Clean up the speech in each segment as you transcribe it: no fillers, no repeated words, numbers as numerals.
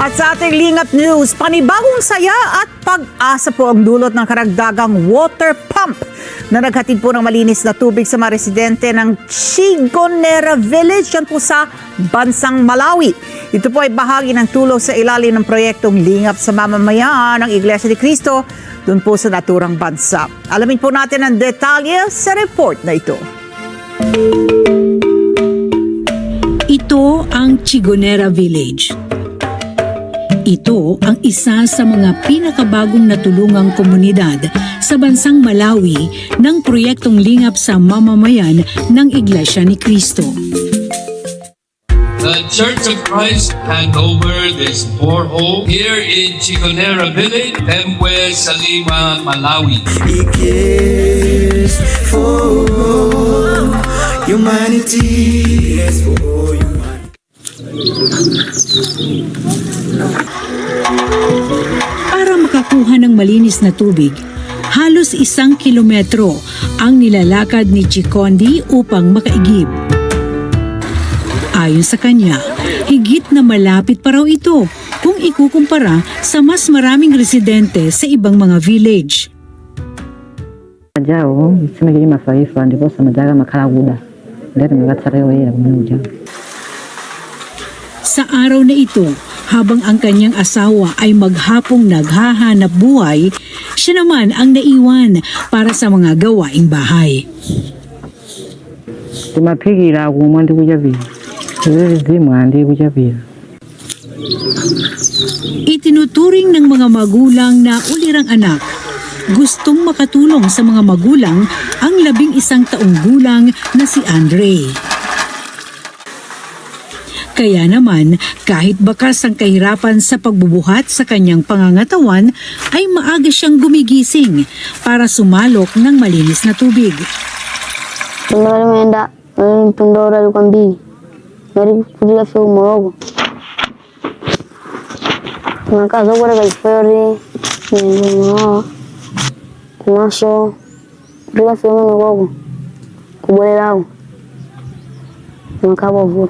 At sa ating Lingap News, panibagong saya at pag-asa po ang dulot ng karagdagang water pump na naghatid po ng malinis na tubig sa mga residente ng Chigonera Village yan po sa bansang Malawi. Ito po ay bahagi ng tulong sa ilalim ng proyektong Lingap sa mamamayan ng Iglesia ni Cristo doon po sa naturang bansa. Alamin po natin ang detalye sa report na ito. Ito ang Chigonera Village. Ito ang isa sa mga pinakabagong natulungang komunidad sa bansang Malawi ng proyektong Lingap sa mamamayan ng Iglesia ni Cristo. The Church of Christ hand over this borehole here in Chigonera Village, Tembue, Salima, Malawi. He cares for humanity. Yes, for humanity. Para makakuha ng malinis na tubig, halos 1 kilometro ang nilalakad ni Chikondi upang makaigib. Ayon sa kanya, higit na malapit pa raw ito kung ikukumpara sa mas maraming residente sa ibang mga village. Jao, simagigi mafaifa ndiposa majaga makalaguda. Ndari magatsarayo ya muja. Sa araw na ito, habang ang kanyang asawa ay maghapong naghahanap buhay, siya naman ang naiwan para sa mga gawaing bahay. Tumapigira ako ndi kujabi. Ndi kujabi. Itinuturing ng mga magulang na ulirang anak, gustong makatulong sa mga magulang ang 11 taong gulang na si Andre. Kaya naman, kahit bakas ang kahirapan sa pagbubuhat sa kanyang pangangatawan, ay maaga siyang gumigising para sumalok ng malinis na tubig. Tunalemenda, tundora lukambi. Mari kujiga fiu morogo. Nakazo gora gaiferi, no. Kumasho, kujiga fiu morogo. Kubolelao. Nakabo.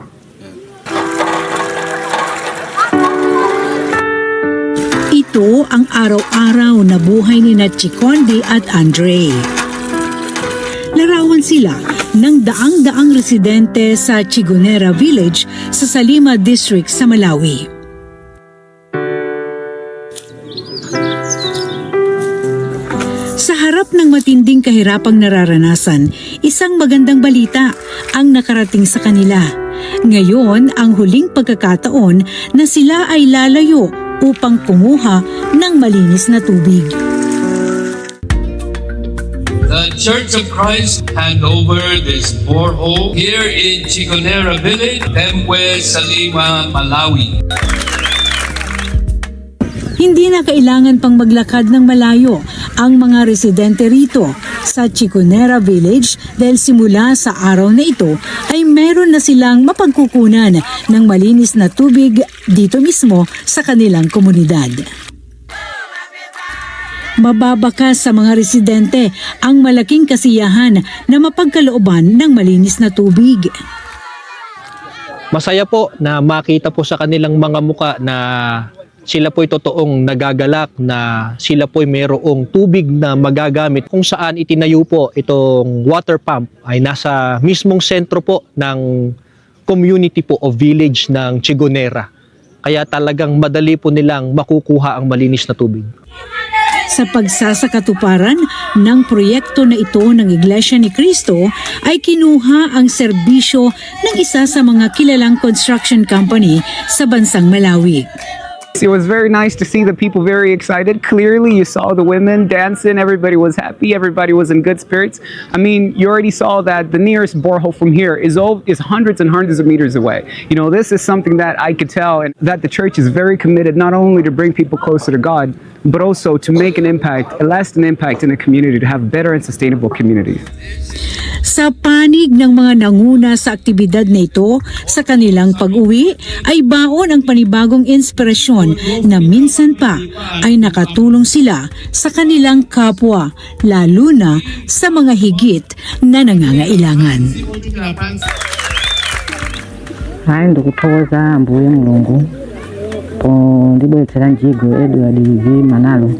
Ito ang araw-araw na buhay ni Chikondi at Andre. Larawan sila ng daang-daang residente sa Chigonera Village sa Salima District sa Malawi. Sa harap ng matinding kahirapang nararanasan, isang magandang balita ang nakarating sa kanila. Ngayon ang huling pagkakataon na sila ay lalayo upang kumuha ng malinis na tubig. The Church of Christ hand over this borehole here in Chigonera Village, Tembue, Salima, Malawi. Hindi na kailangan pang maglakad ng malayo ang mga residente rito sa Chigonera Village dahil simula sa araw na ito ay meron na silang mapagkukunan ng malinis na tubig dito mismo sa kanilang komunidad. Mababakas sa mga residente ang malaking kasiyahan na mapagkalooban ng malinis na tubig. Masaya po na makita po sa kanilang mga muka na sila po'y totoong nagagalak, na sila po'y mayroong tubig na magagamit. Kung saan itinayo po itong water pump ay nasa mismong sentro po ng community po o village ng Chigonera. Kaya talagang madali po nilang makukuha ang malinis na tubig. Sa pagsasakatuparan ng proyekto na ito ng Iglesia ni Cristo ay kinuha ang serbisyo ng isa sa mga kilalang construction company sa bansang Malawi. It was very nice to see the people very excited. Clearly, you saw the women dancing. Everybody was happy. Everybody was in good spirits. I mean, you already saw that the nearest borehole from here is hundreds and hundreds of meters away. You know, this is something that I could tell, and that the church is very committed not only to bring people closer to God, but also to make an impact, a lasting impact in the community, to have better and sustainable communities. Sa panig ng mga nanguna sa aktibidad na ito, sa kanilang pag-uwi ay baon ang panibagong inspirasyon na minsan pa ay nakatulong sila sa kanilang kapwa, lalo na sa mga higit na nangangailangan. Hayi ndikuthokoza mbuye Mulungu kubwetsera Njigo Edward V Manalo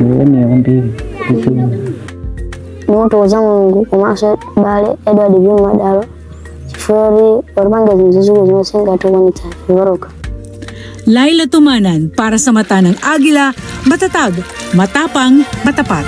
ndiwemera kwambiri isubu nimuthokoza Mulungu komanso bale Edward V Madalo chifukwa waripanga zinthu zazikulu zimene singatokwanitsa iwaroka. Laila Tumanan para sa Mata ng Agila, matatag, matapang, matapat.